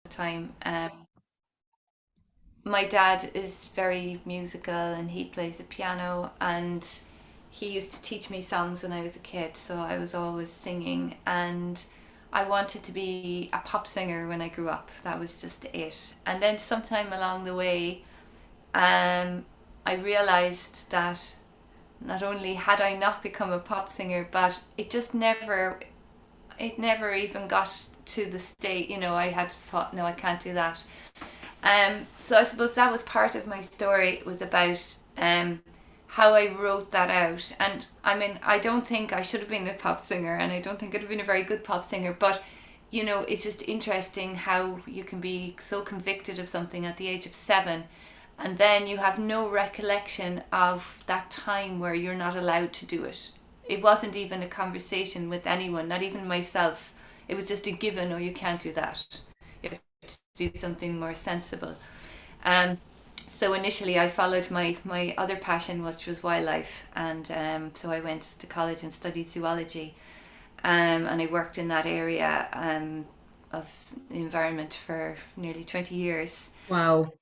the time. My dad is very musical and he plays the piano, and he used to teach me songs when I was a kid, so I was always singing, and I wanted to be a pop singer when I grew up. That was just it. And then sometime along the way, I realized that not only had I not become a pop singer, but it never even got to the state, I had thought, no, I can't do that. So I suppose that was part of my story. It was about how I wrote that out. And I mean, I don't think I should have been a pop singer, and I don't think I'd have been a very good pop singer, but it's just interesting how you can be so convicted of something at the age of 7, and then you have no recollection of that time where you're not allowed to do it. It wasn't even a conversation with anyone, not even myself. It was just a given, oh, you can't do that. You have to do something more sensible. Um, so initially I followed my other passion, which was wildlife. And so I went to college and studied zoology. And I worked in that area of the environment for nearly 20 years. Wow.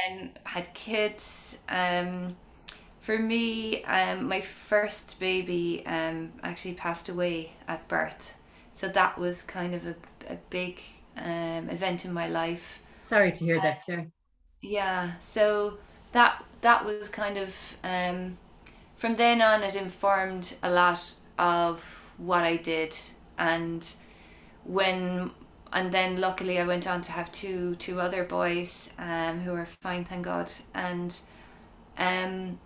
And had kids. For me, my first baby actually passed away at birth. So that was kind of a big event in my life. Sorry to hear that, Claire. Yeah, so that was kind of from then on it informed a lot of what I did, and when and then luckily I went on to have two other boys who are fine, thank God. And um,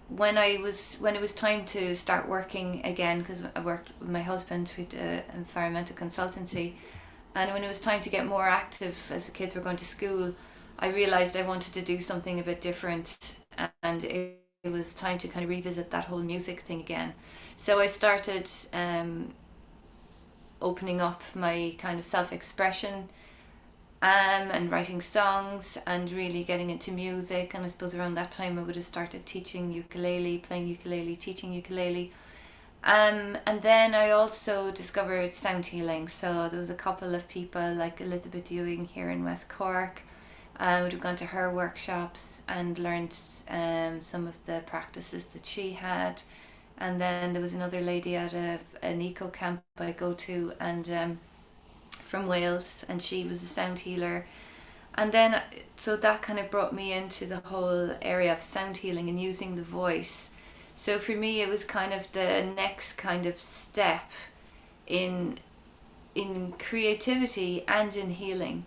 when it was time to start working again, because I worked with my husband with an environmental consultancy, and when it was time to get more active as the kids were going to school, I realized I wanted to do something a bit different, and it was time to kind of revisit that whole music thing again. So I started opening up my kind of self-expression, and writing songs and really getting into music. And I suppose around that time I would have started teaching ukulele, playing ukulele, teaching ukulele. And then I also discovered sound healing. So there was a couple of people like Elizabeth Ewing here in West Cork. I would have gone to her workshops and learned some of the practices that she had. And then there was another lady at an eco camp I go to, and from Wales, and she was a sound healer. And then, so that kind of brought me into the whole area of sound healing and using the voice. So for me, it was kind of the next kind of step in creativity and in healing,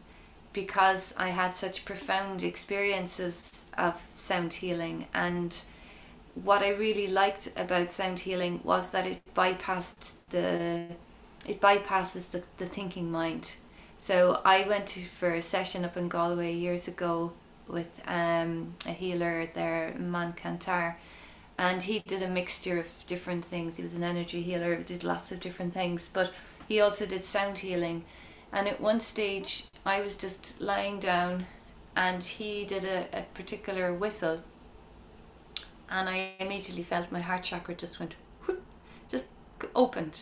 because I had such profound experiences of sound healing. And what I really liked about sound healing was that it bypasses the thinking mind. So I went for a session up in Galway years ago with a healer there, Man Cantar, and he did a mixture of different things. He was an energy healer, did lots of different things, but he also did sound healing. And at one stage, I was just lying down, and he did a particular whistle, and I immediately felt my heart chakra just went whoop, just opened.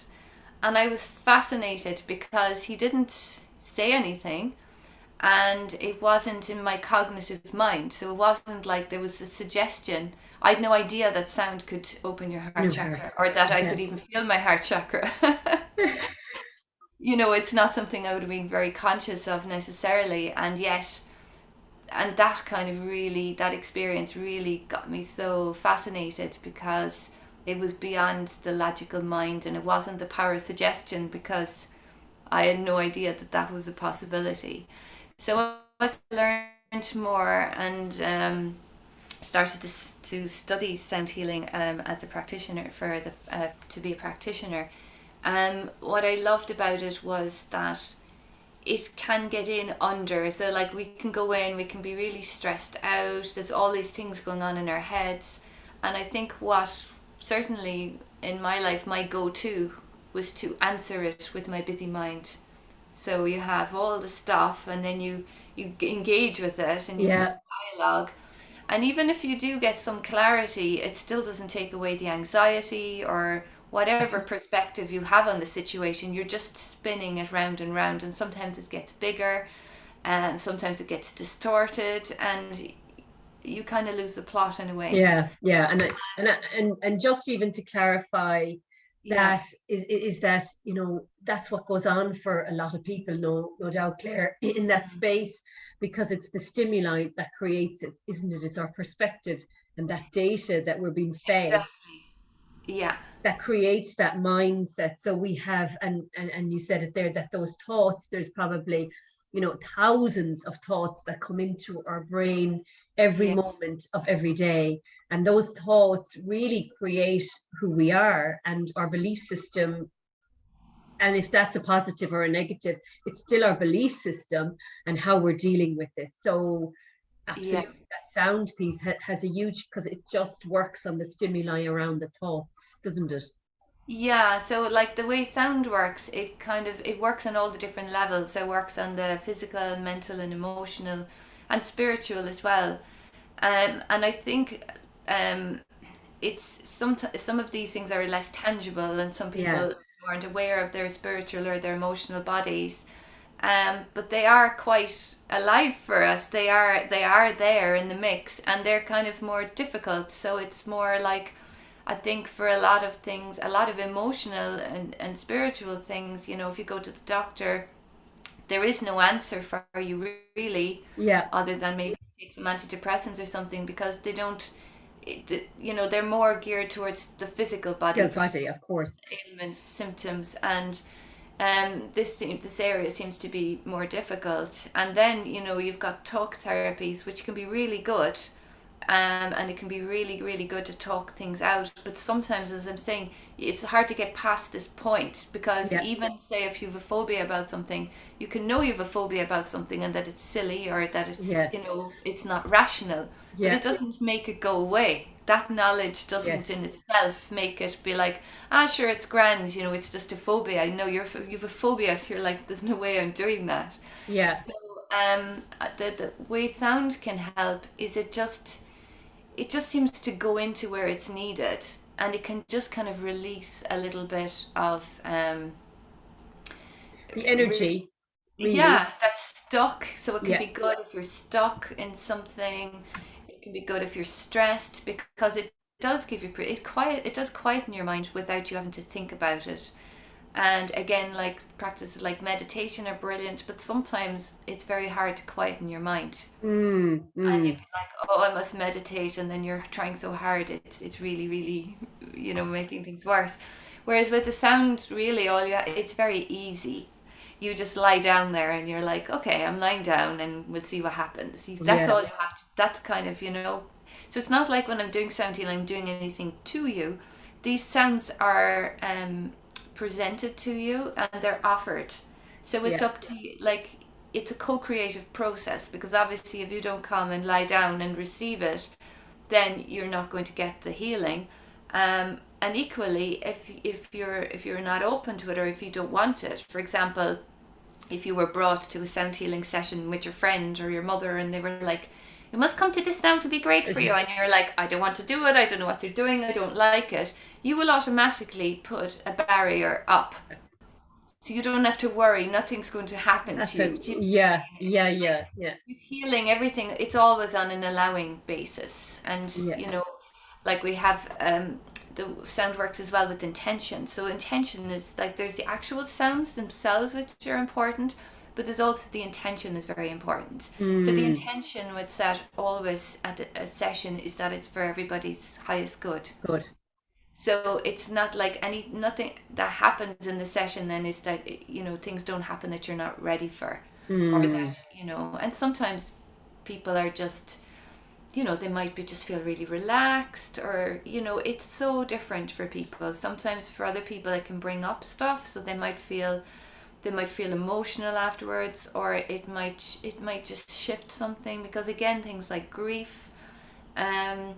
And I was fascinated because he didn't say anything, and it wasn't in my cognitive mind. So it wasn't like there was a suggestion. I had no idea that sound could open your heart New heart. chakra, or that I Yeah. could even feel my heart chakra. It's not something I would have been very conscious of necessarily, and yet, and that kind of really, that experience really got me so fascinated, because it was beyond the logical mind, and it wasn't the power of suggestion, because I had no idea that that was a possibility. So as I learned more and started to study sound healing as a practitioner, for the to be a practitioner, what I loved about it was that it can get in under. So like we can go in, we can be really stressed out. There's all these things going on in our heads, and I think what certainly in my life my go-to was to answer it with my busy mind. So you have all the stuff, and then you engage with it, and you have this Yeah. dialogue. And even if you do get some clarity, it still doesn't take away the anxiety or whatever perspective you have on the situation. You're just spinning it round and round, and sometimes it gets bigger. Sometimes it gets distorted, and you kind of lose the plot in a way. Yeah, yeah, and just even to clarify, Yeah, that is that, you know, that's what goes on for a lot of people, no doubt, Claire, in that space, because it's the stimuli that creates it, isn't it? It's our perspective and that data that we're being fed exactly. Yeah, that creates that mindset. So we have, and you said it there, that those thoughts, there's probably, you know, thousands of thoughts that come into our brain every yeah, moment of every day, and those thoughts really create who we are and our belief system. And if that's a positive or a negative, it's still our belief system and how we're dealing with it. So yeah. absolutely, that sound piece has a huge, because it just works on the stimuli around the thoughts, doesn't it? Yeah, so like the way sound works, it works on all the different levels. So it works on the physical, mental, and emotional, and spiritual as well. And I think um, it's some of these things are less tangible, and some Yeah, people aren't aware of their spiritual or their emotional bodies. But they are quite alive for us. They are there in the mix, and they're kind of more difficult. So it's more like, I think for a lot of things, a lot of emotional and spiritual things, if you go to the doctor, there is no answer for you really, yeah. other than maybe take some antidepressants or something, because they don't, they're more geared towards the physical body Still for body, of course. ailments, symptoms, and this area seems to be more difficult. And then you've got talk therapies, which can be really good, and it can be really, really good to talk things out. But sometimes, as I'm saying, it's hard to get past this point, because Yeah, even say if you have a phobia about something, you can know you have a phobia about something and that it's silly, or that yeah, it's not rational, but yeah, it doesn't make it go away. That knowledge doesn't yes, in itself make it be like, sure, it's grand, it's just a phobia. I know you've a phobia, so you're like, there's no way I'm doing that. yeah, So the way sound can help is it just seems to go into where it's needed, and it can just kind of release a little bit of the re- energy, really. yeah, that's stuck. So it can Yeah, be good if you're stuck in something. It can be good if you're stressed, because it does give you it does quieten your mind without you having to think about it. And again, like practices like meditation are brilliant, but sometimes it's very hard to quieten your mind. And you'd mm. be like, oh, I must meditate, and then you're trying so hard, it's really, really, making things worse. Whereas with the sound, really, it's very easy. You just lie down there, and you're like, okay, I'm lying down, and we'll see what happens. That's Yeah, all you have to. That's kind of. So it's not like when I'm doing sound healing, I'm doing anything to you. These sounds are presented to you, and they're offered. So it's yeah, up to you. Like, it's a co-creative process, because obviously if you don't come and lie down and receive it, then you're not going to get the healing. And equally, if you're not open to it, or if you don't want it, for example, if you were brought to a sound healing session with your friend or your mother, and they were like, you must come to this now, it'll be great for you, and you're like, I don't want to do it, I don't know what they're doing, I don't like it, you will automatically put a barrier up, so you don't have to worry, nothing's going to happen that's to you. it. Do you know Yeah, what I mean? yeah, Like, yeah, yeah, with healing, everything, it's always on an allowing basis. And yeah, like we have the sound works as well with intention. So intention is like, there's the actual sounds themselves which are important, but there's also the intention is very important. So the mm. intention with set always at a session is that it's for everybody's highest good. Good. So it's not like nothing that happens in the session then is that things don't happen that you're not ready for, or Mm. that. And sometimes people are just, they might be just feel really relaxed, or it's so different for people. Sometimes for other people it can bring up stuff, so they might feel emotional afterwards, or it might just shift something, because again, things like grief, um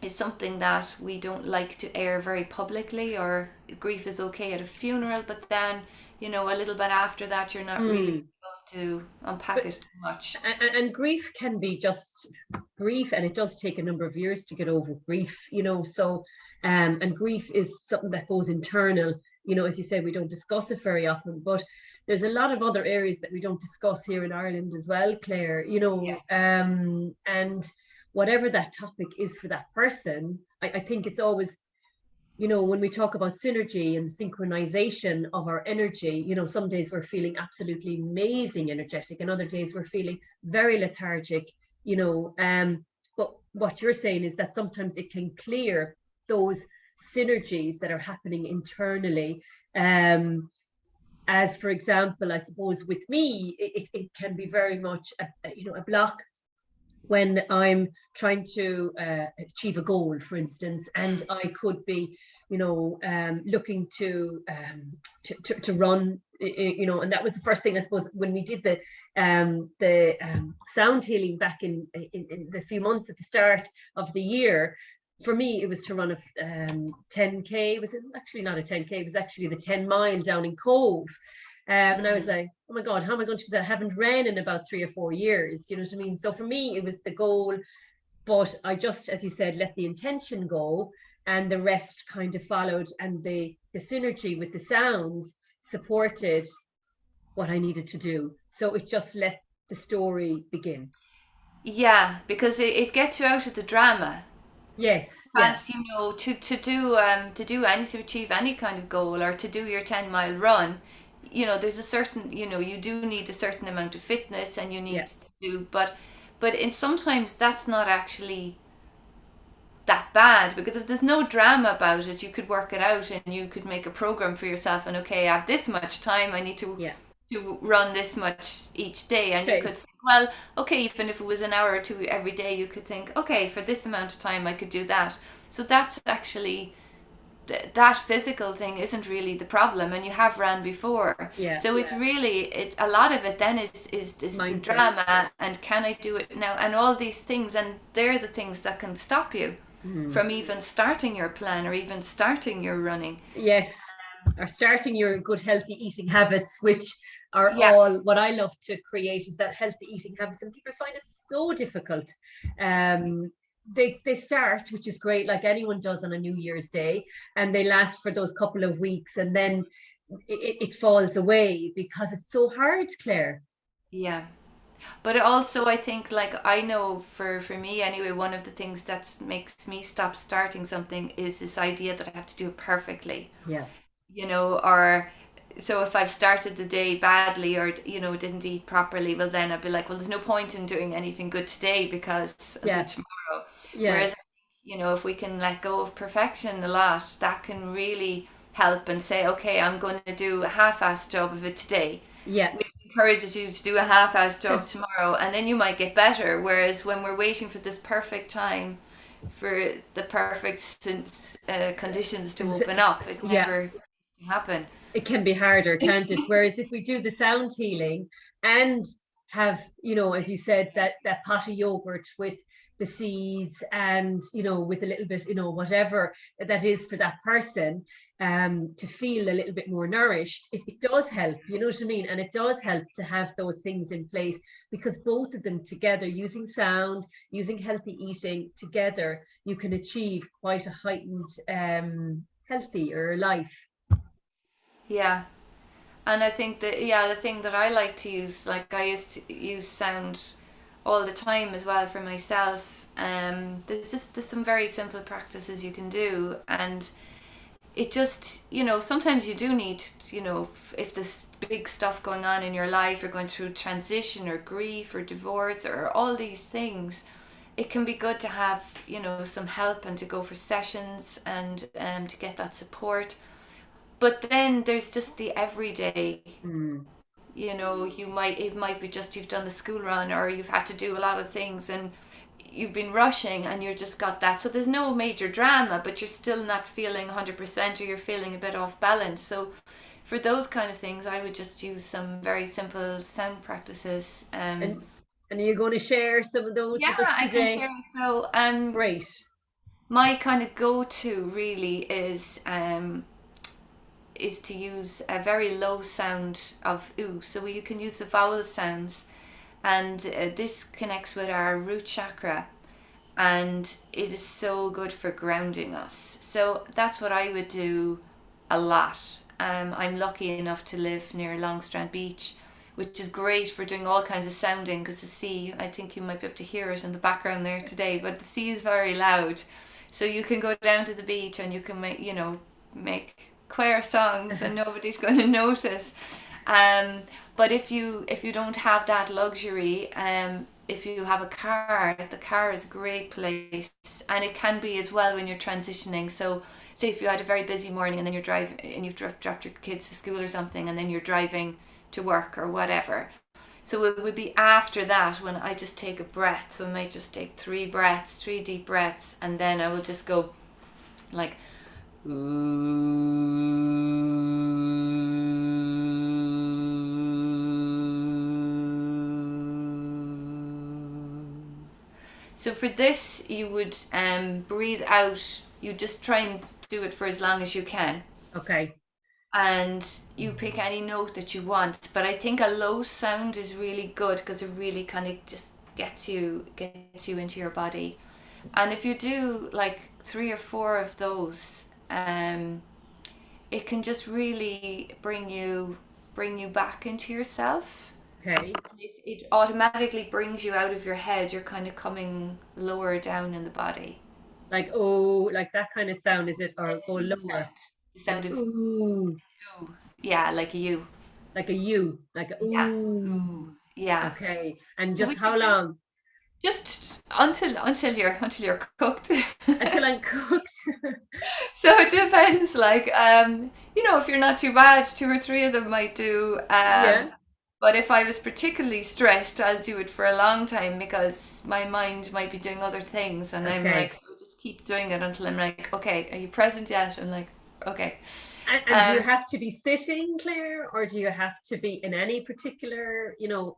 is something that we don't like to air very publicly. Or grief is okay at a funeral, but then a little bit after that, you're not really Mm. supposed to unpack But it too much. and grief can be just grief, and it does take a number of years to get over grief, you know. So and grief is something that goes internal, you know. As you say, we don't discuss it very often, but there's a lot of other areas that we don't discuss here in Ireland as well, Claire, Yeah. and whatever that topic is for that person, I think it's always, when we talk about synergy and synchronization of our energy, some days we're feeling absolutely amazing energetic, and other days we're feeling very lethargic, but what you're saying is that sometimes it can clear those synergies that are happening internally. As for example, I suppose with me, it can be very much a block when I'm trying to achieve a goal, for instance, and I could be, looking to run, and that was the first thing, I suppose, when we did the sound healing back in the few months at the start of the year. For me, it was to run a 10K. It was actually not a 10K. It was actually the 10 mile down in Cove. And I was like, oh my God, how am I going to do that? I haven't ran in about 3 or 4 years. You know what I mean? So for me, it was the goal, but I just, as you said, let the intention go, and the rest kind of followed. And the synergy with the sounds supported what I needed to do. So it just let the story begin. Yeah, because it gets you out of the drama. Yes, yeah, Because to achieve any kind of goal, or to do your 10 mile run, there's a certain, you do need a certain amount of fitness, and you yeah, need to do, but in sometimes that's not actually that bad, because if there's no drama about it, you could work it out, and you could make a program for yourself, and okay, I have this much time, I need to yeah. run this much each day, and you So, could think, well, okay, even if it was an hour or two every day, you could think, okay, for this amount of time I could do that. So that's actually that physical thing isn't really the problem, and you have ran before, yeah, so it's really, a lot of it then is the mindset. drama, and can I do it now, and all these things, and they're the things that can stop you Mm. from even starting your plan, or even starting your running. Yes, or starting your good healthy eating habits, which are Yeah. all what I love to create, is that healthy eating habits, and people find it so difficult. They start, which is great, like anyone does on a New Year's Day, and they last for those couple of weeks, and then it falls away because it's so hard, Claire. Yeah. But also, I think, like, I know for me anyway, one of the things that makes me stop starting something is this idea that I have to do it perfectly, Yeah, or so if I've started the day badly, or didn't eat properly, well, then I'd be like, well, there's no point in doing anything good today, because I'll do yeah, it tomorrow. yeah, Whereas, if we can let go of perfection a lot, that can really help, and say, okay, I'm going to do a half-assed job of it today, yeah. which encourages you to do a half-assed job tomorrow, and then you might get better. Whereas when we're waiting for this perfect time, for the perfect conditions to open up, it Yeah, never seems to happen. it can be harder, can't it? Whereas if we do the sound healing and have, as you said, that pot of yogurt with the seeds, and with a little bit, whatever that is for that person, to feel a little bit more nourished, it does help, you know what I mean? And it does help to have those things in place, because both of them together, using sound, using healthy eating together, you can achieve quite a heightened, healthier life. Yeah. And I think that, yeah, the thing that I like to use, like, I used to use sound all the time as well for myself. There's some very simple practices you can do, and it just, sometimes you do need, if there's big stuff going on in your life, you're going through transition, or grief, or divorce, or all these things, it can be good to have, some help, and to go for sessions, and to get that support. But then there's just the everyday, Mm. it might be just you've done the school run, or you've had to do a lot of things, and you've been rushing, and you're just got that. So there's no major drama, but you're still not feeling 100%, or you're feeling a bit off balance. So for those kind of things, I would just use some very simple sound practices. And and are you going to share some of those Yeah, with us I can share. today? So Great. my kind of go-to really is to use a very low sound of ooh. So you can use the vowel sounds, and this connects with our root chakra, and it is so good for grounding us. So that's what I would do a lot. I'm lucky enough to live near Longstrand Beach, which is great for doing all kinds of sounding, because the sea, I think you might be able to hear it in the background there today, but the sea is very loud. So you can go down to the beach and you can make choir songs and nobody's going to notice. But if you don't have that luxury, if you have a car, the car is a great place, and it can be as well when you're transitioning. So, say if you had a very busy morning and then you're driving and you've dropped your kids to school or something, and then you're driving to work or whatever. So it would be after that when I just take a breath. So I might just take 3 breaths, 3 deep breaths, and then I will just go like, so for this, you would breathe out. You just try and do it for as long as you can. Okay. And you pick any note that you want. But I think a low sound is really good because it really kind of just gets you into your body. And if you do like 3 or 4 of those, it can just really bring you back into yourself. Okay. It automatically brings you out of your head. You're kind of coming lower down in the body. Like, oh, like that kind of sound, is it? Or go lower? The Like, sound of ooh, ooh. Yeah, like a you. like a you, like a Yeah. ooh. Ooh. Yeah. Okay. And So just we how could do long? just until you're cooked. Until I'm cooked. So it depends. Like if you're not too bad, 2 or 3 of them might do. Yeah. But if I was particularly stressed, I'll do it for a long time because my mind might be doing other things, and I'm like, Okay. so just keep doing it until I'm like, okay, are you present yet? I'm like, okay. And do you Um, have to be sitting, Claire, or do you have to be in any particular, no.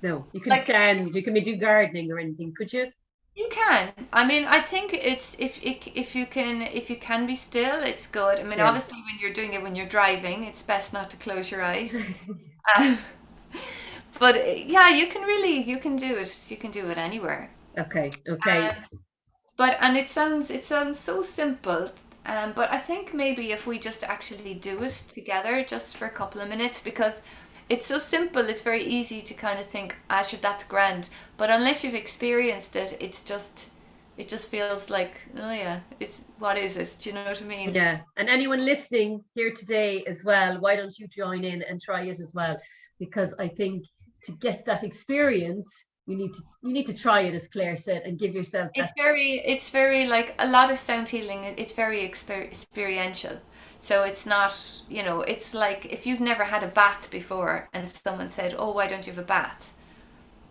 no, you can Like stand, you can be do gardening or anything, could you? you can. I mean, I think it's if you can be still, it's good. I mean, Still. obviously when you're doing it when you're driving, it's best not to close your eyes. Um, but yeah, you can do it. You can do it anywhere. Okay, okay. But and it sounds so simple. But I think maybe if we just actually do it together just for a couple of minutes, because it's so simple, it's very easy to kind of think, ah, sure, that's grand. But unless you've experienced it, it just feels like, oh yeah, it's what is it? Do you know what I mean? Yeah. And anyone listening here today as well, why don't you join in and try it as well? Because I think to get that experience, you need to try it, as Claire said, and give yourself that. It's very like a lot of sound healing. It's very experiential. So it's not, it's like if you've never had a bath before and someone said, "Oh, why don't you have a bath?"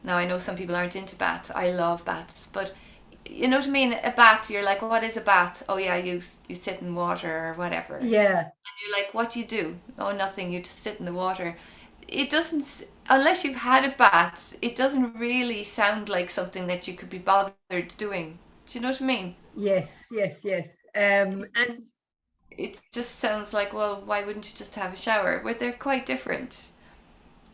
Now I know some people aren't into baths. I love baths, but you know what I mean. A bath, you're like, "What is a bath?" "Oh yeah, you sit in water or whatever." And Yeah. you're like, "What do you do?" "Oh, nothing. You just sit in the water." It doesn't, unless you've had a bath, it doesn't really sound like something that you could be bothered doing. Do you know what I mean? Yes, yes, yes. And It just sounds like, well, why wouldn't you just have a shower? But they're quite different.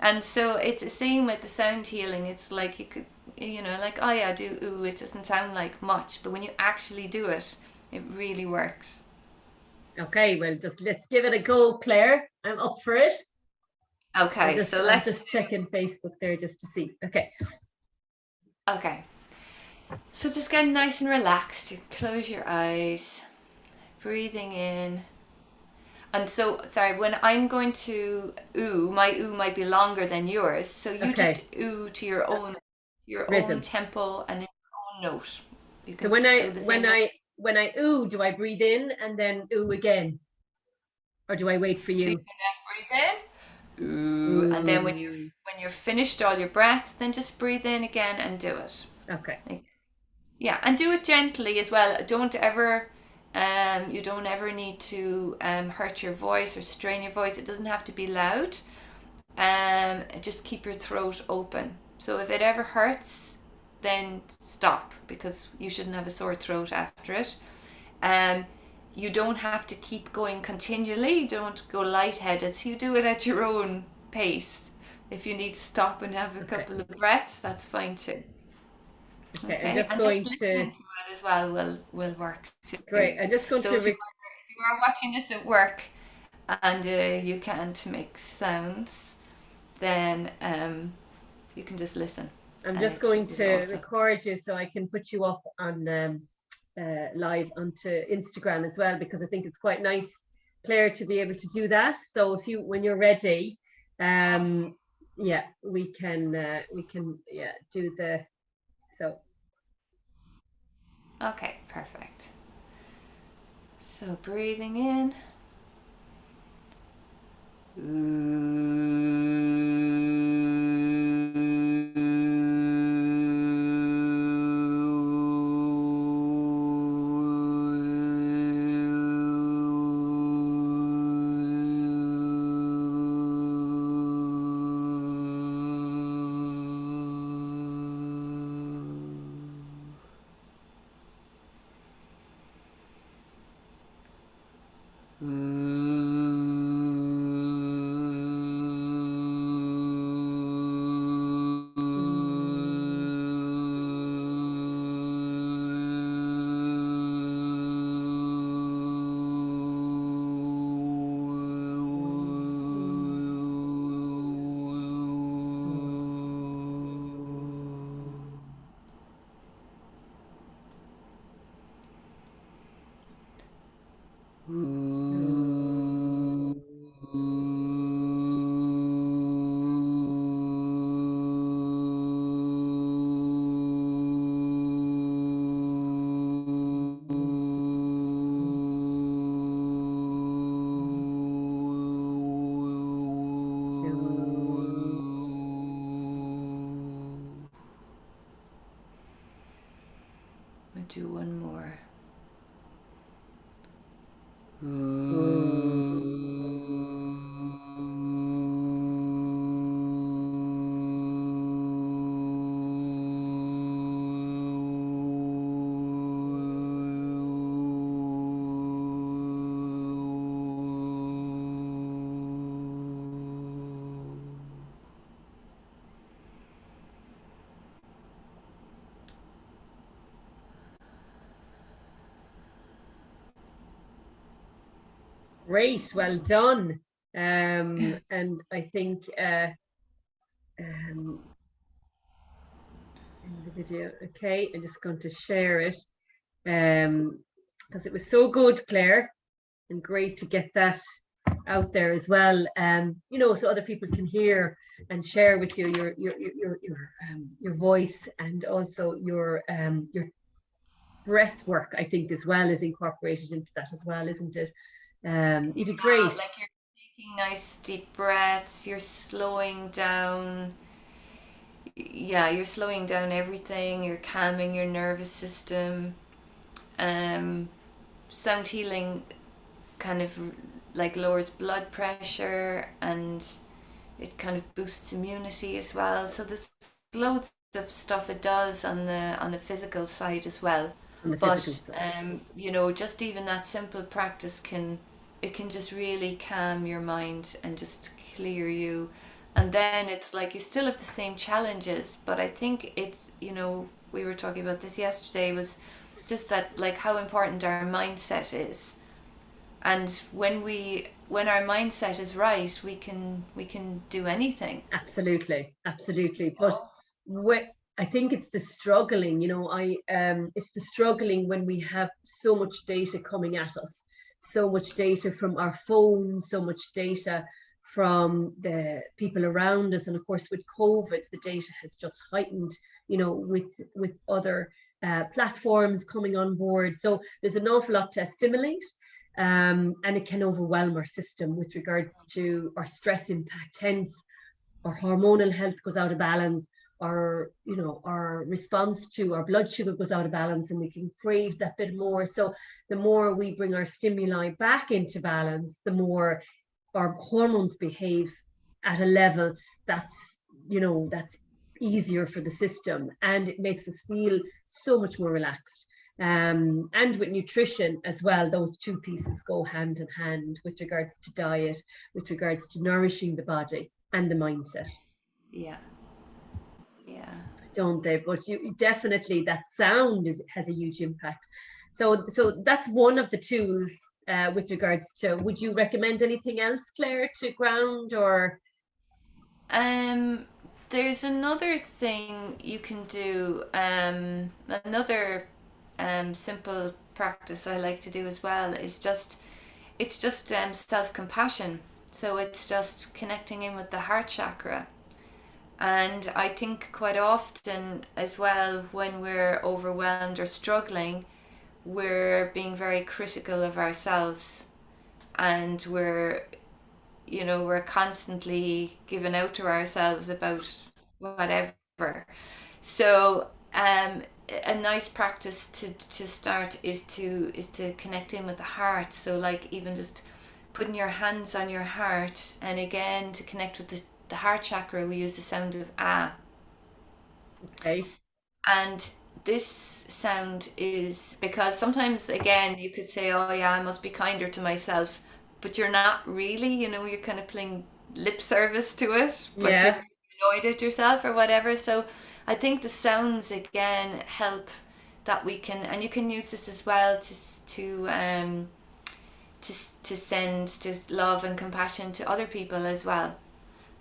And so it's the same with the sound healing. It's like you could, like, oh yeah, do ooh, it doesn't sound like much, but when you actually do it, it really works. okay, well, just let's give it a go, Claire. I'm up for it. Okay, so I was let's just checking Facebook there just to see. Okay. okay. So just get nice and relaxed. You close your eyes, breathing in. And so, sorry, when I'm going to ooh, my ooh might be longer than yours. So you just Okay. ooh to your own Rhythm. tempo and in your own note. You So can when I do the when same note. I when I ooh, do I breathe in and then ooh again? Or do I wait for So you you? can breathe in, ooh, and then when you're Ooh. when you're finished all your breaths, then just breathe in again and do it. Okay. Like, yeah, and do it gently as well. You don't ever need to hurt your voice or strain your voice. It doesn't have to be loud. Just keep your throat open. So if it ever hurts, then stop, because you shouldn't have a sore throat after it. Um, you don't have to keep going continually. Don't go lightheaded. So you do it at your own pace. If you need to stop and have a Okay. couple of breaths, that's fine too. Okay. I'm Okay, just and just going listening to to it as well will work too. great. I'm just going So to if you were watching this at work, and you can't make sounds, then you can just listen. I'm And just it going will to also, record you so I can put you up on live onto Instagram as well, because I think it's quite nice, Claire, to be able to do that. So if you, when you're ready, yeah, we can yeah, do the, so. okay, perfect. So breathing in. We'll do one more. Great, well done. And I think in the video, okay, I'm just going to share it because it was so good, Claire, and great to get that out there as well. You know, so other people can hear and share with you your voice, and also your breath work, I think, as well, is incorporated into that as well, isn't it? You did great. Like you're taking nice deep breaths, you're slowing down. Yeah, you're slowing down everything, you're calming your nervous system. Sound healing kind of like lowers blood pressure, and it kind of boosts immunity as well. So there's loads of stuff it does on the physical side as well. On the physical But side. you know, just even that simple practice can just really calm your mind and just clear you. And then it's like you still have the same challenges, but I think it's, you know, we were talking about this yesterday, was just that, like, how important our mindset is. And when our mindset is right, we can do anything. Absolutely, absolutely. But I think it's the struggling, you know, it's the struggling when we have so much data coming at us, so much data from our phones, so much data from the people around us, and of course with COVID, the data has just heightened, you know, with other platforms coming on board. So there's an awful lot to assimilate. And it can overwhelm our system with regards to our stress impact. Hence, our hormonal health goes out of balance, our, you know, our response to our blood sugar goes out of balance, and we can crave that bit more. So the more we bring our stimuli back into balance, the more our hormones behave at a level that's, you know, that's easier for the system, and it makes us feel so much more relaxed. And with nutrition as well, those two pieces go hand in hand with regards to diet, with regards to nourishing the body and the mindset. Yeah. Yeah. Don't they? But you definitely, that sound has a huge impact. So that's one of the tools with regards to, would you recommend anything else, Claire, to ground or? There's another thing you can do. Another simple practice I like to do as well is just self-compassion. So it's just connecting in with the heart chakra. And I think quite often as well, when we're overwhelmed or struggling, we're being very critical of ourselves, and we're constantly giving out to ourselves about whatever. So a nice practice to start is to connect in with the heart. So like even just putting your hands on your heart, and again to connect with the heart chakra, we use the sound of ah. Okay. And this sound is because sometimes, again, you could say, oh, yeah, I must be kinder to myself, but you're not really, you're kind of playing lip service to it, but you're Yeah. annoyed at yourself or whatever. So I think the sounds, again, help that we can, and you can use this as well to send just love and compassion to other people as well.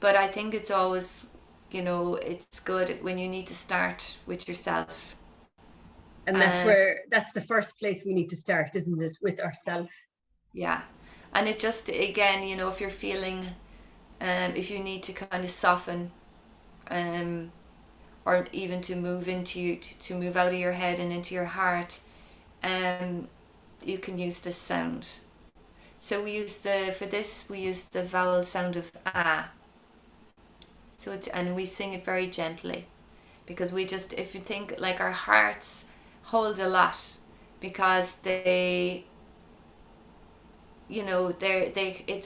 But I think it's always, it's good when you need to start with yourself. And that's the first place we need to start, isn't it? With ourselves. Yeah. And it just, again, if you're feeling, if you need to kind of soften, um, or even to move to move out of your head and into your heart, you can use this sound. So for this, we use the vowel sound of ah. So and we sing it very gently, because if you think, like, our hearts hold a lot, because it's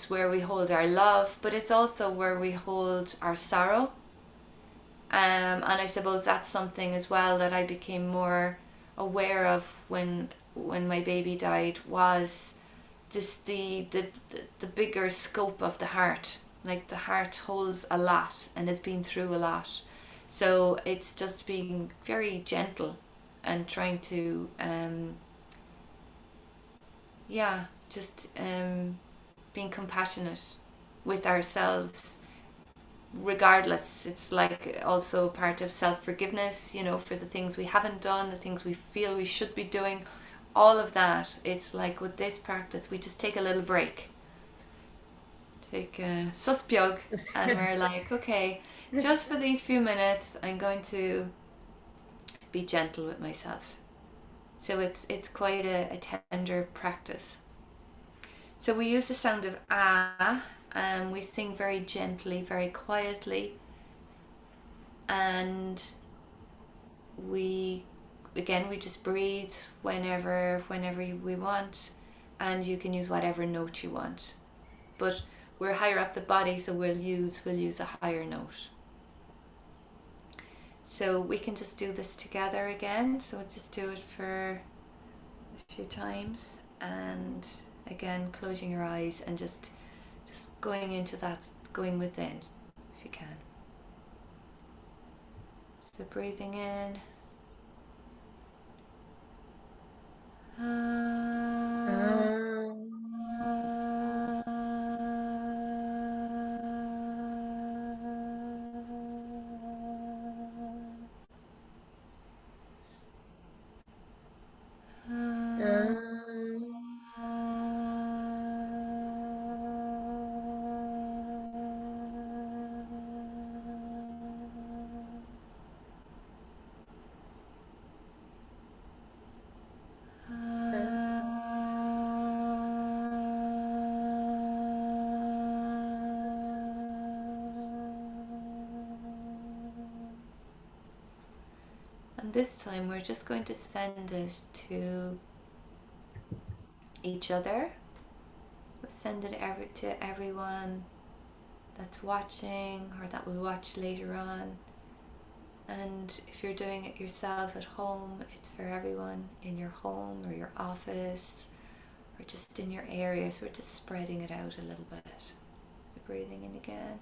where we hold our love, but it's also where we hold our sorrow. And I suppose that's something as well that I became more aware of when my baby died, was just the bigger scope of the heart. Like, the heart holds a lot and has been through a lot. So it's just being very gentle and trying to being compassionate with ourselves regardless. It's like also part of self-forgiveness, for the things we haven't done, the things we feel we should be doing, all of that. It's like with this practice, we just take a little break, take a suspiog, and we're like, okay, just for these few minutes, I'm going to be gentle with myself. So it's quite a tender practice. So we use the sound of ah, and we sing very gently, very quietly, and we just breathe whenever we want, and you can use whatever note you want. But we're higher up the body, so we'll use a higher note. So we can just do this together again. So we'll just do it for a few times, and again, closing your eyes and just going into that, going within, if you can. So breathing in. And this time we're just going to send it to each other. We'll send it to everyone that's watching or that will watch later on. And if you're doing it yourself at home, it's for everyone in your home or your office or just in your area. So we're just spreading it out a little bit. So breathing in again.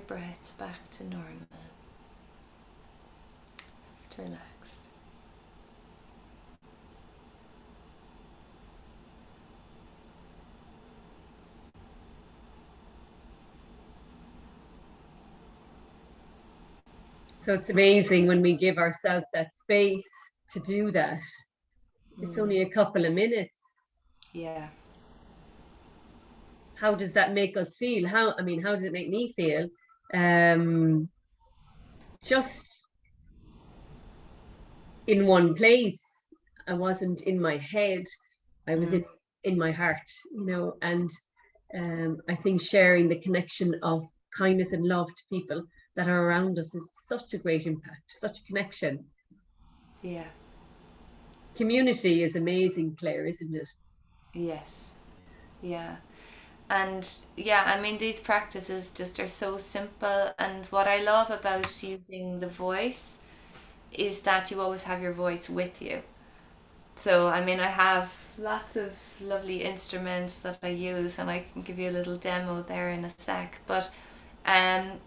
breath back to normal. Just relaxed. So it's amazing when we give ourselves that space to do that. It's only a couple of minutes. Yeah. How does that make us feel? How does it make me feel? Just in one place. I wasn't in my head. I was in my heart, and I think sharing the connection of kindness and love to people that are around us is such a great impact, such a connection. Yeah. Community is amazing, Claire, isn't it? Yes. Yeah. And yeah, I mean, these practices just are so simple. And what I love about using the voice is that you always have your voice with you. So, I mean, I have lots of lovely instruments that I use, and I can give you a little demo there in a sec. But um,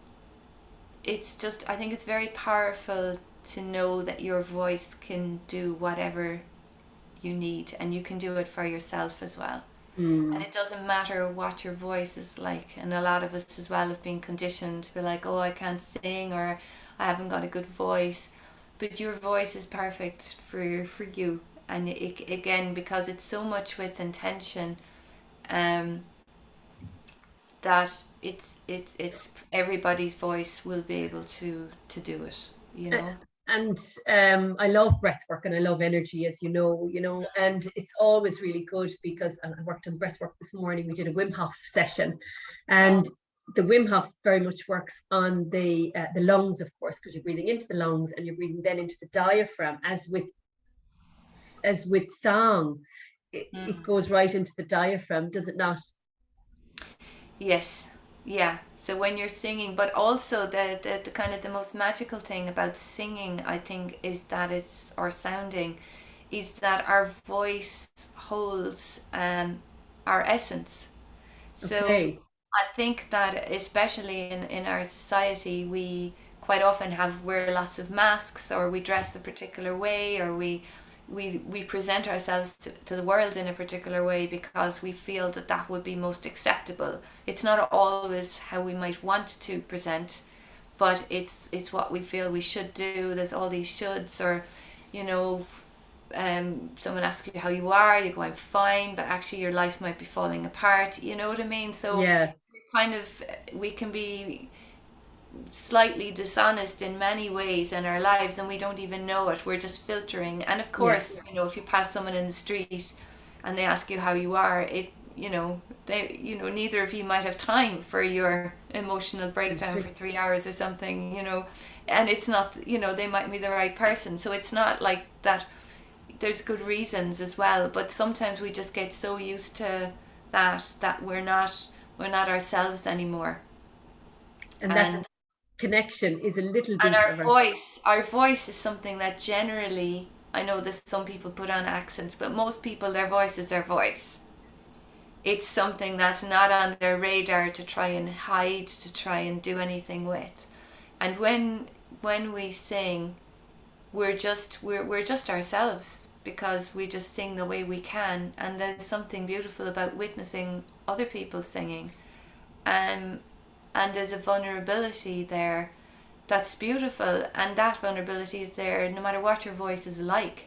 it's just, I think it's very powerful to know that your voice can do whatever you need, and you can do it for yourself as well. And it doesn't matter what your voice is like. And a lot of us as well have been conditioned to be like, oh, I can't sing, or I haven't got a good voice. But your voice is perfect for you. And again, because it's so much with intention, that it's everybody's voice will be able to do it, you know. And I love breath work and I love energy, as you know, and it's always really good because I worked on breath work this morning. We did a Wim Hof session, and the Wim Hof very much works on the lungs, of course, because you're breathing into the lungs and you're breathing then into the diaphragm. As with song, it goes right into the diaphragm, does it not? Yes. Yeah. So when you're singing, but also the kind of the most magical thing about singing, I think, is that or sounding, is that our voice holds our essence. So Okay. I think that especially in our society, we quite often wear lots of masks, or we dress a particular way, or we present ourselves to the world in a particular way because we feel that that would be most acceptable. It's not always how we might want to present, but it's what we feel we should do. There's all these shoulds, or someone asks you how you are, you go, I'm fine, but actually your life might be falling apart. You know what I mean? So Yeah. we can be slightly dishonest in many ways in our lives, and we don't even know it. We're just filtering. And of course, if you pass someone in the street and they ask you how you are, neither of you might have time for your emotional breakdown for 3 hours or something, and it's not, they might be the right person. So it's not like that. There's good reasons as well, but sometimes we just get so used to that we're not ourselves anymore. And that connection is a little bit and our voice is something that generally, I know there's some people put on accents, but most people, their voice is their voice. It's something that's not on their radar to try and hide, to try and do anything with. And when we sing, we're just ourselves, because we just sing the way we can. And there's something beautiful about witnessing other people singing, and there's a vulnerability there that's beautiful, and that vulnerability is there no matter what your voice is like.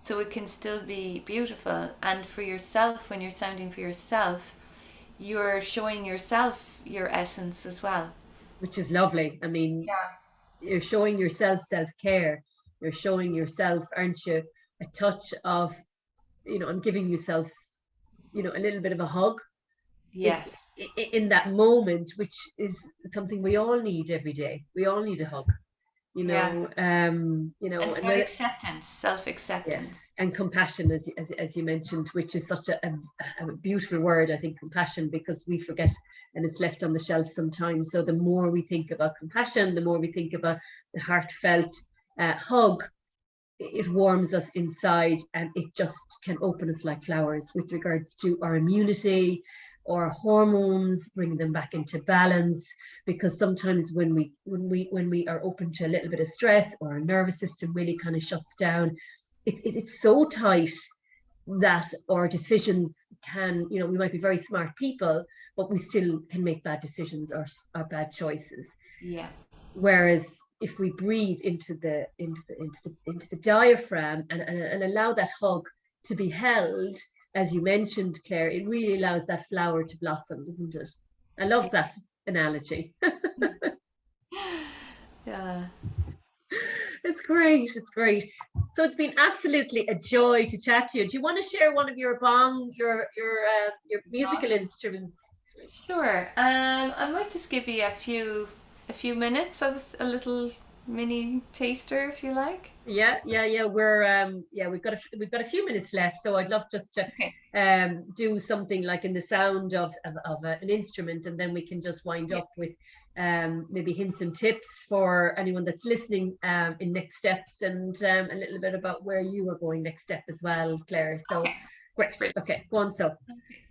So it can still be beautiful. And for yourself, when you're sounding for yourself, you're showing yourself your essence as well, which is lovely. I mean, you're showing yourself self-care. You're showing yourself, aren't you, a touch of, I'm giving yourself, a little bit of a hug. Yes. In that moment, which is something we all need every day. We all need a hug, and acceptance, self-acceptance. Yes, and compassion, as you mentioned, which is such a beautiful word. I think compassion, because we forget, and it's left on the shelf sometimes. So the more we think about compassion, the more we think about the heartfelt hug, it warms us inside, and it just can open us like flowers with regards to our immunity, our hormones, bring them back into balance, because sometimes when we are open to a little bit of stress, or our nervous system really kind of shuts down, it's so tight that our decisions can, you know, we might be very smart people, but we still can make bad decisions or bad choices. Yeah. Whereas if we breathe into the diaphragm, and allow that hug to be held, as you mentioned, Claire, it really allows that flower to blossom, doesn't it? I love that analogy. Yeah. It's great. It's great. So it's been absolutely a joy to chat to you. Do you want to share one of your your musical instruments? Sure. I might just give you a few minutes of a little mini taster, if you like. Yeah, yeah, yeah. We've got a few minutes left, so I'd love just to Okay. do something like in the sound of an instrument, and then we can just wind Yeah. up with maybe hints and tips for anyone that's listening in next steps, and a little bit about where you are going next step as well, Claire. So Okay. great. Brilliant. Okay, go on. So. Okay.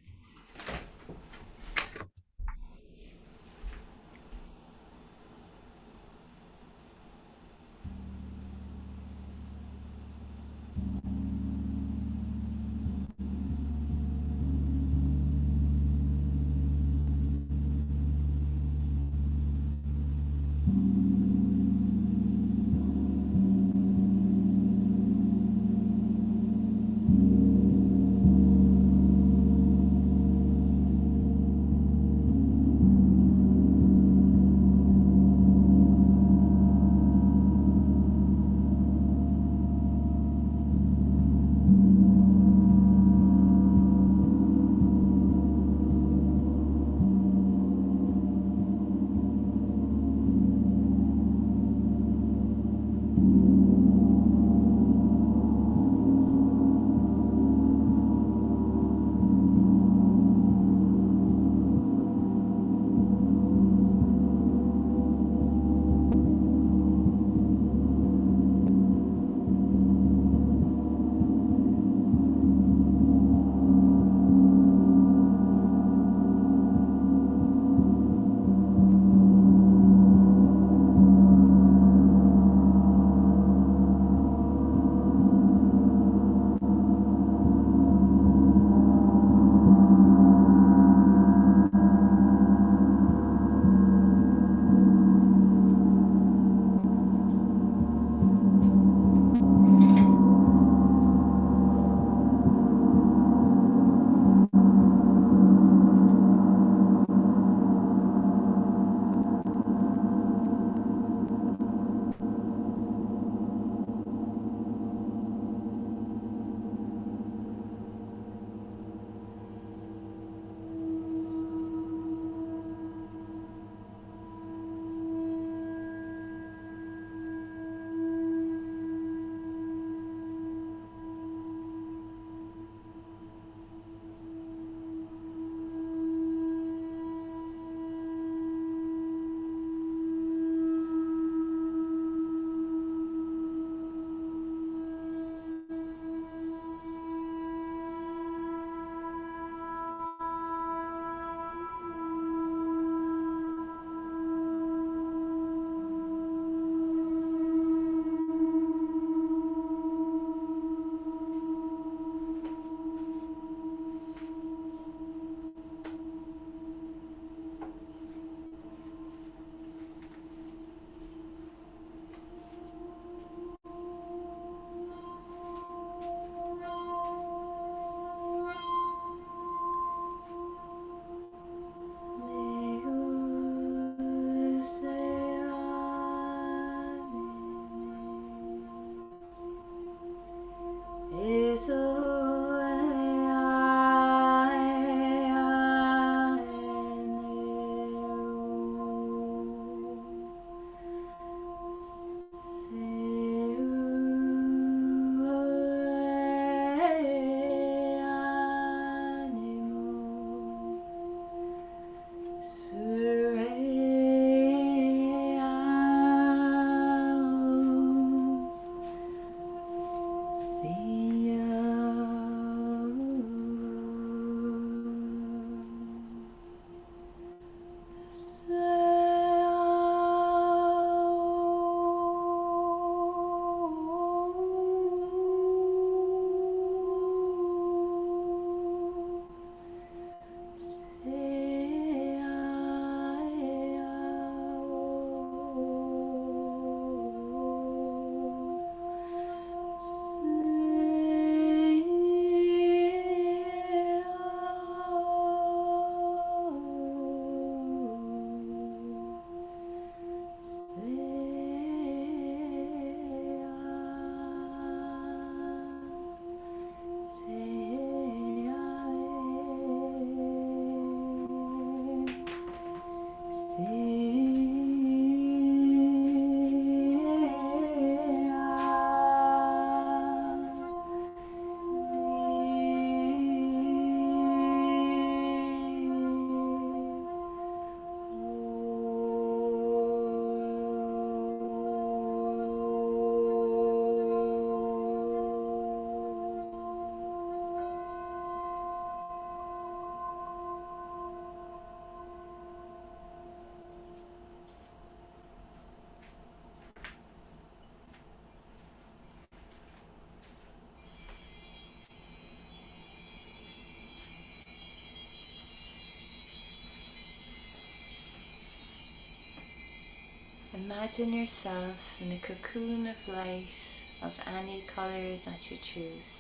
Imagine yourself in a cocoon of light of any colours that you choose.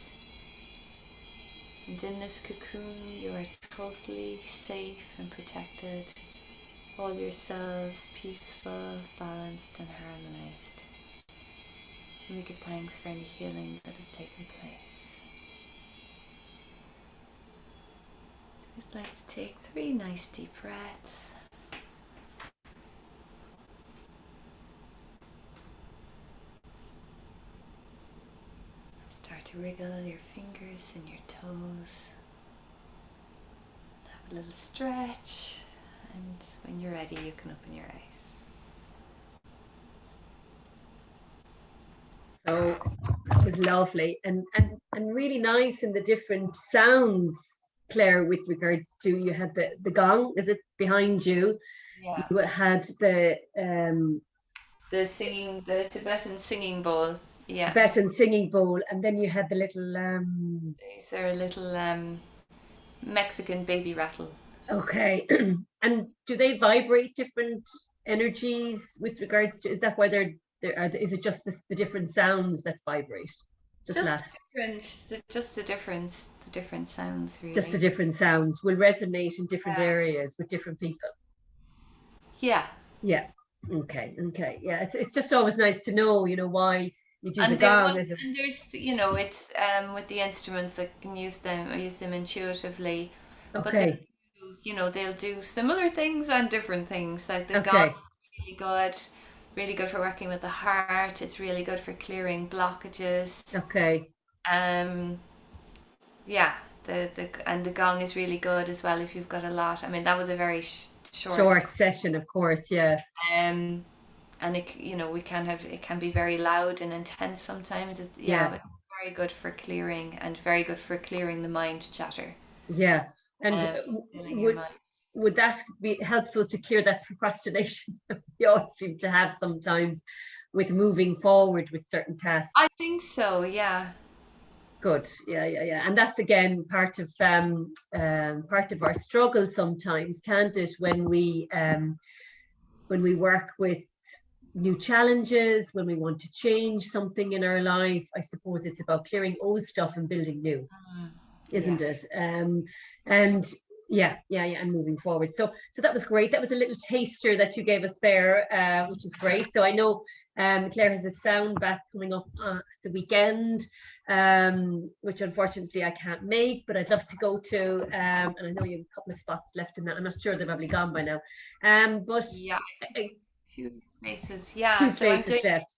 And in this cocoon you are totally safe and protected. All your cells peaceful, balanced and harmonised. And we give thanks for any healing that has taken place. So we'd like to take 3 nice deep breaths. Start to wriggle your fingers and your toes. Have a little stretch, and when you're ready you can open your eyes. So that was lovely and really nice, and the different sounds, Claire, with regards to, you had the gong, is it behind you? Yeah. You had the Tibetan singing bowl. Yeah. Tibetan singing bowl, and then you had the little These are a little Mexican baby rattle. okay. And do they vibrate different energies with regards to, is that why is it just the different sounds that vibrate? Just the different sounds, really. Just the different sounds will resonate in different areas with different people. Yeah. Yeah. Okay. Yeah. It's just always nice to know, why you do the gong. And there's, it's with the instruments, I can use them intuitively. Okay. But they'll do similar things and different things. Like the gong Okay. is really good for working with the heart. It's really good for clearing blockages. Okay. Yeah, the gong is really good as well if you've got a lot. I mean, that was a very short session, of course. Yeah. And it can be very loud and intense sometimes. But it's very good for clearing, and very good for clearing the mind chatter. Yeah. And would that be helpful to clear that procrastination that we all seem to have sometimes with moving forward with certain tasks? I think so, yeah. Good. Yeah. And that's again part of our struggle sometimes, can't it? When we work with new challenges, when we want to change something in our life, I suppose it's about clearing old stuff and building new, isn't it? And and moving forward. So that was great. That was a little taster that you gave us there, which is great. So I know Claire has a sound bath coming up the weekend, which unfortunately I can't make, but I'd love to go to, and I know you have a couple of spots left in that. I'm not sure, they've probably gone by now, but few places. Yeah, few places left.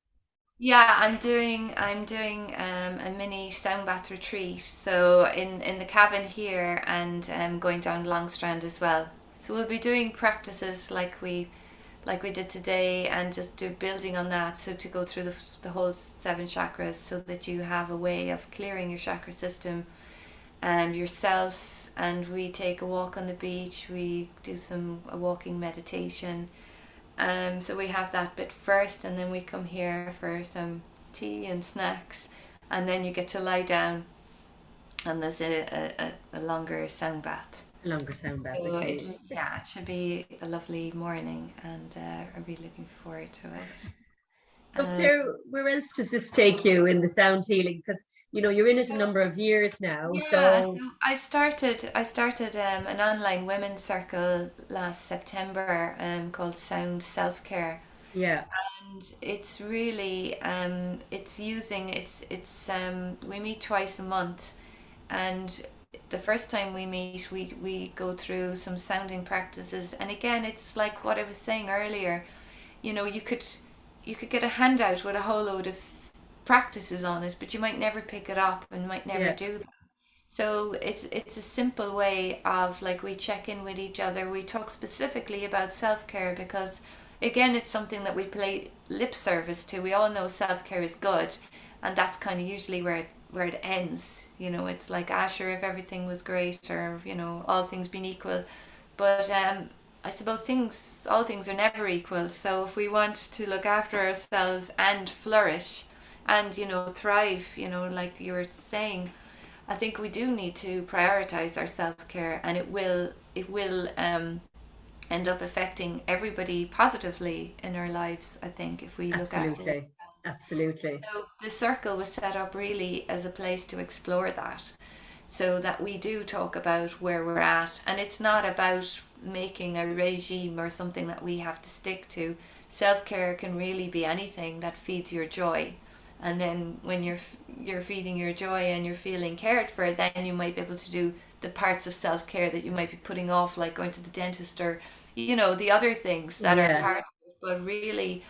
Yeah, I'm doing a mini sound bath retreat. So in the cabin here, and going down Longstrand as well. So we'll be doing practices like we did today, and just building on that. So to go through the whole 7 chakras, so that you have a way of clearing your chakra system and yourself. And we take a walk on the beach. We do a walking meditation. So we have that bit first, and then we come here for some tea and snacks, and then you get to lie down, and there's a longer sound bath. So okay. It should be a lovely morning, and I'm really looking forward to it. So Claire, where else does this take you in the sound healing? Because you're in it a number of years now. So I started an online women's circle last September, called Sound Self-Care. Yeah. And it's really we meet twice a month, and the first time we meet, we go through some sounding practices. And again, it's like what I was saying earlier, you could get a handout with a whole load of practices on it, but you might never pick it up and might never do them. So it's a simple way of, like, we check in with each other. We talk specifically about self-care, because again, it's something that we pay lip service to. We all know self-care is good, and that's kind of usually where it ends. It's like, sure, if everything was great, or all things being equal. But I suppose all things are never equal. So if we want to look after ourselves and flourish and thrive, like you were saying, I think we do need to prioritize our self-care, and it will end up affecting everybody positively in our lives, I think, if we look after it. Absolutely. Absolutely. So the circle was set up really as a place to explore that, so that we do talk about where we're at. And it's not about making a regime or something that we have to stick to. Self-care can really be anything that feeds your joy. And then when you're feeding your joy and you're feeling cared for, then you might be able to do the parts of self-care that you might be putting off, like going to the dentist, or the other things that are Yeah. part of it. But really,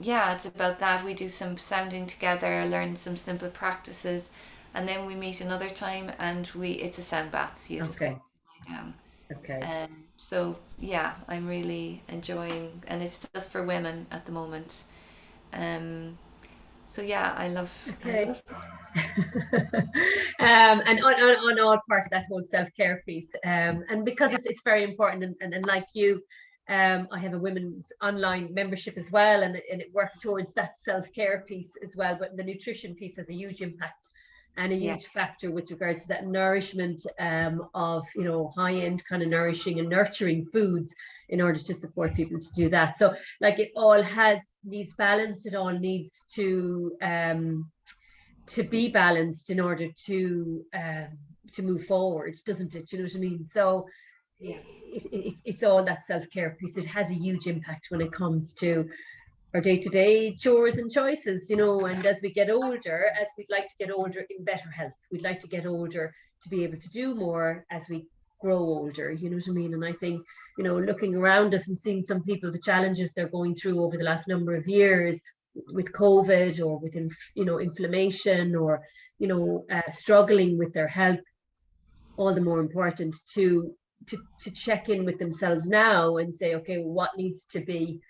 yeah, it's about that. We do some sounding together, learn some simple practices, and then we meet another time, and it's a sound bath, so you just get Okay. to lie down. Okay. So yeah, I'm really enjoying, and it's just for women at the moment. Um, so yeah, I Okay. love. And on all parts of that whole self-care piece, and because Yeah, it's very important, and like you, I have a women's online membership as well, and it works towards that self-care piece as well, but the nutrition piece has a huge impact and a yeah, huge factor with regards to that nourishment, of high-end kind of nourishing and nurturing foods in order to support people to do that. So like, it all needs balance, it all needs to be balanced in order to move forward, doesn't it? You know what I mean? So yeah, it's all that self-care piece. It has a huge impact when it comes to our day-to-day chores and choices, and as we get older, as we'd like to get older in better health, we'd like to get older to be able to do more as we grow older, you know what I mean? And I think, looking around us and seeing some people, the challenges they're going through over the last number of years with COVID, or with inflammation, or struggling with their health, all the more important to check in with themselves now and say, okay, what needs to be,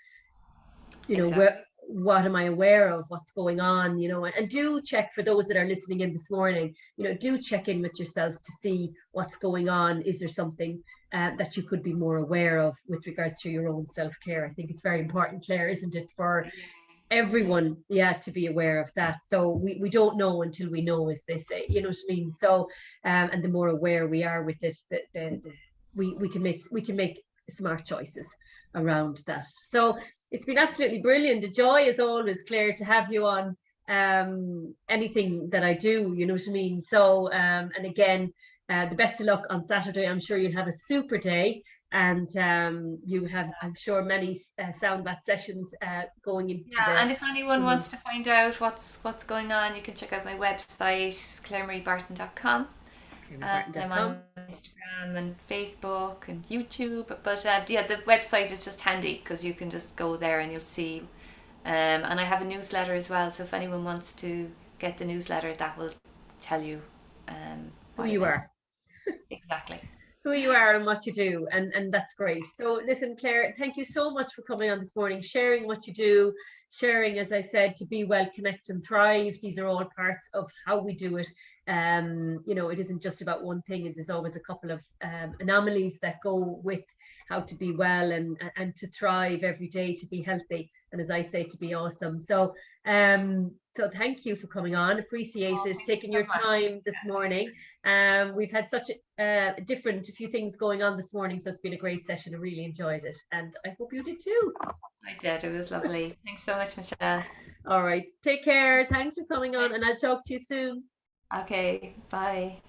exactly. where, what am I aware of, what's going on, and do check, for those that are listening in this morning, do check in with yourselves to see what's going on. Is there something that you could be more aware of with regards to your own self-care? I think it's very important, Claire, isn't it, for Yeah, totally. everyone, yeah, to be aware of that. So we don't know until we know, as they say, you know what I mean? So and the more aware we are with it, we can make smart choices around that. So it's been absolutely brilliant, a joy as always, Claire, to have you on anything that I do, you know what I mean? So and again, the best of luck on Saturday. I'm sure you'll have a super day, and you have, I'm sure, many sound bath sessions going into Yeah, the and if anyone evening. wants to find out what's going on, you can check out my website, ClaireMarieBarton.com. I'm ClaireMarieBarton.com. on Instagram and Facebook and YouTube, but yeah, the website is just handy because you can just go there and you'll see. And I have a newsletter as well, so if anyone wants to get the newsletter, that will tell you Who what you event. are. Exactly. Who you are and what you do, and that's great. So listen, Claire, thank you so much for coming on this morning, sharing what you do, sharing, as I said, to be well, connect and thrive. These are all parts of how we do it. It isn't just about one thing, and there's always a couple of anomalies that go with how to be well and to thrive every day, to be healthy, and as I say, to be awesome. So thank you for coming on, appreciate Oh, it, thanks taking so your much. time this Yeah, thanks. morning. We've had such a few things going on this morning, so it's been a great session. I really enjoyed it, and I hope you did too. I did. It was lovely. Thanks so much, Michelle. All right, take care. Thanks for coming on, Bye. and I'll talk to you soon. Okay, bye.